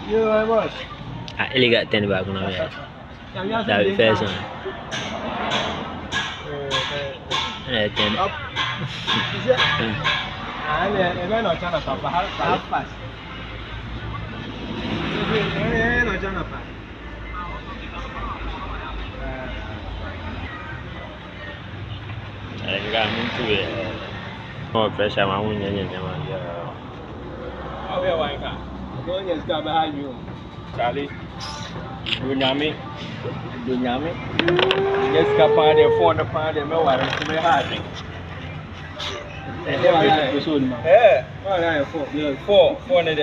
You know boss. Ele got 10 back now. Yeah. That the first one. Yeah, 10. Up. And then not China papa half past. No China papa. I got into it. More pressure, my own. I'll be a wine car. Don't just come behind you. Charlie. Dunyami. Just come on the phone, the pan, the no one to be hard. Yeah, 4 in the